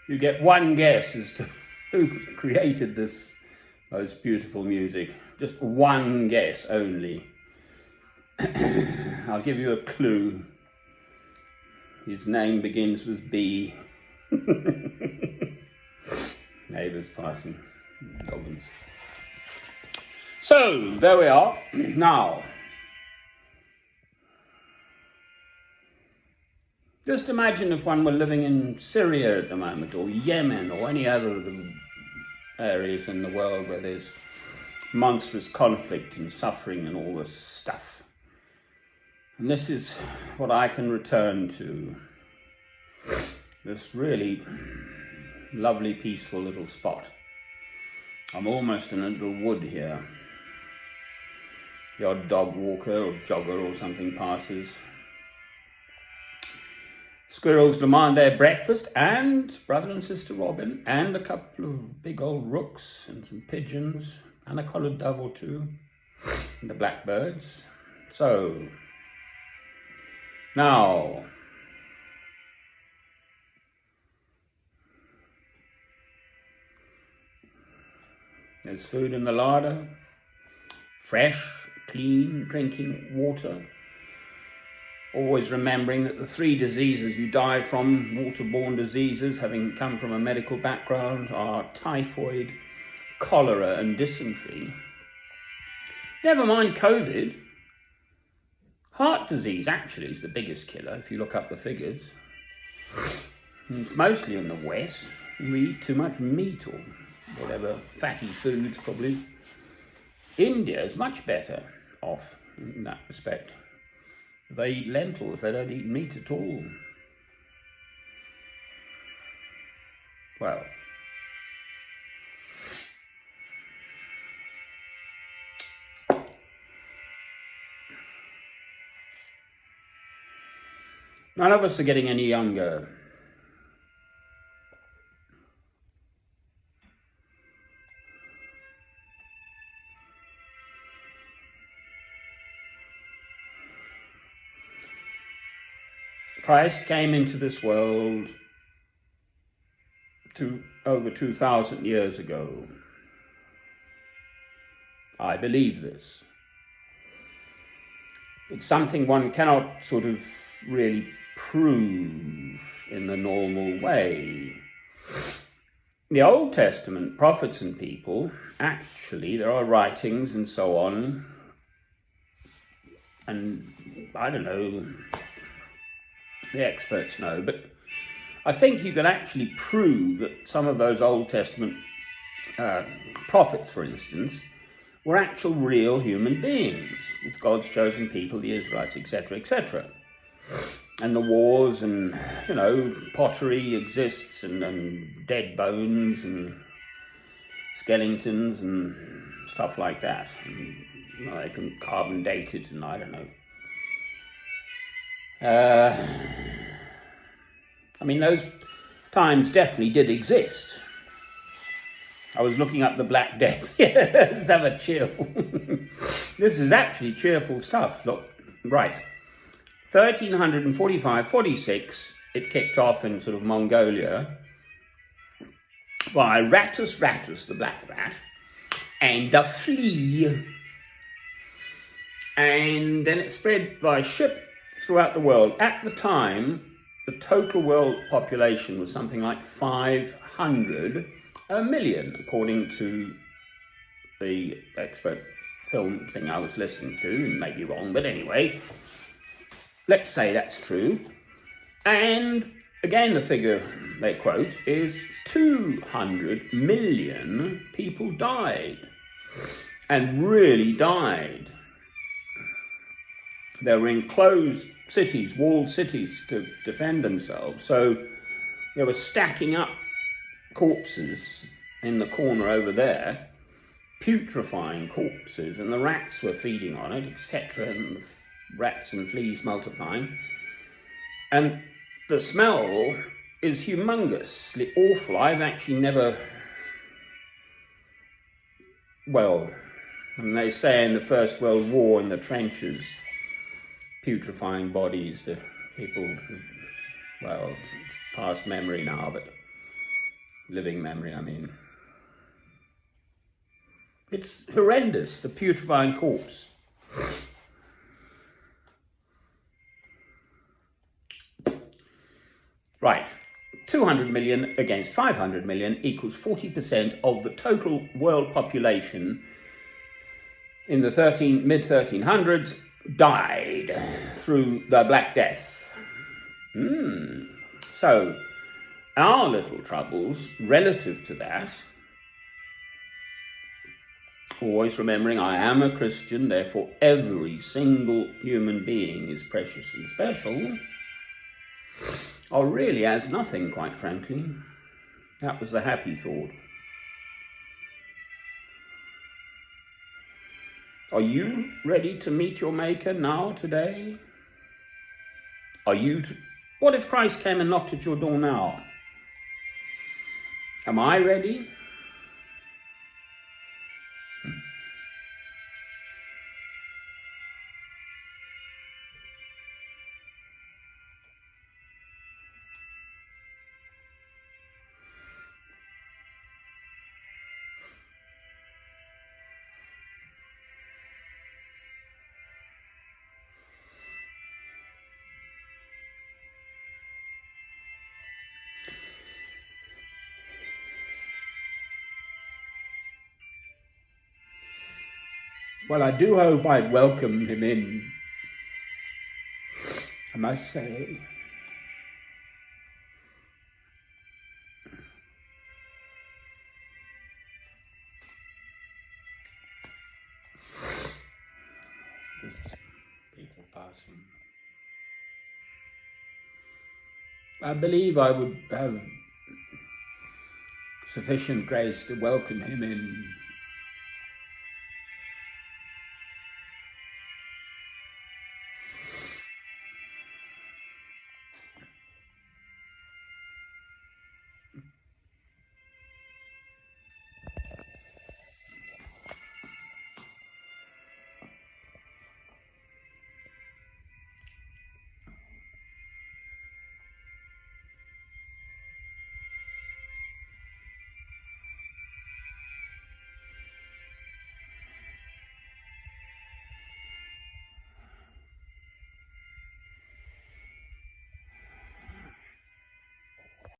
You get one guess as to who created this most beautiful music. Just one guess only. I'll give you a clue. His name begins with B. Neighbours passing, goblins. So, there we are. Now, just imagine if one were living in Syria at the moment, or Yemen, or any other of the areas in the world where there's monstrous conflict and suffering and all this stuff. And this is what I can return to. This really lovely, peaceful little spot. I'm almost in a little wood here. The odd dog walker or jogger or something passes. Squirrels demand their breakfast, and brother and sister robin, and a couple of big old rooks and some pigeons, and a collared dove or two, and the blackbirds. So, now, there's food in the larder, fresh, clean drinking water. Always remembering that the 3 diseases you die from, waterborne diseases, having come from a medical background, are typhoid, cholera and dysentery. Never mind COVID. Heart disease actually is the biggest killer if you look up the figures. And it's mostly in the West. We eat too much meat or whatever, fatty foods probably. India is much better off in that respect. They eat lentils, they don't eat meat at all. Well, none of us are getting any younger. Christ came into this world over 2,000 years ago. I believe this. It's something one cannot sort of really prove in the normal way. The Old Testament prophets and people, actually, there are writings and so on, and I don't know, the experts know, but I think you can actually prove that some of those Old Testament prophets, for instance, were actual real human beings, with God's chosen people, the Israelites, etc., etc. And the wars and, pottery exists, and dead bones and skeletons and stuff like that. And, they can carbon date it, and I don't know. Those times definitely did exist. I was looking up the Black Death. Let's have a cheerful. This is actually cheerful stuff. Look, right. 1345-46, it kicked off in sort of Mongolia by Rattus Rattus, the black rat, and the flea. And then it spread by ship throughout the world. At the time, the total world population was something like 500 million, according to the expert film thing I was listening to, and maybe wrong, but anyway, let's say that's true. And again, the figure they quote is 200 million people died, and really died. They were enclosed cities, walled cities to defend themselves. So they were stacking up corpses in the corner over there, putrefying corpses, and the rats were feeding on it, etc., and the rats and fleas multiplying. And the smell is humongously awful. I've actually never, they say in the First World War in the trenches, putrefying bodies to people, it's past memory now, but living memory, I mean. It's horrendous, the putrefying corpse. Right, 200 million against 500 million equals 40% of the total world population in the mid-1300s died through the Black Death. So, our little troubles relative to that, always remembering I am a Christian, therefore every single human being is precious and special, are really as nothing, quite frankly. That was the happy thought. Are you ready to meet your Maker now, today? What if Christ came and knocked at your door now? Am I ready? Well, I do hope I'd welcome him in, I must say. Just people passing. I believe I would have sufficient grace to welcome him in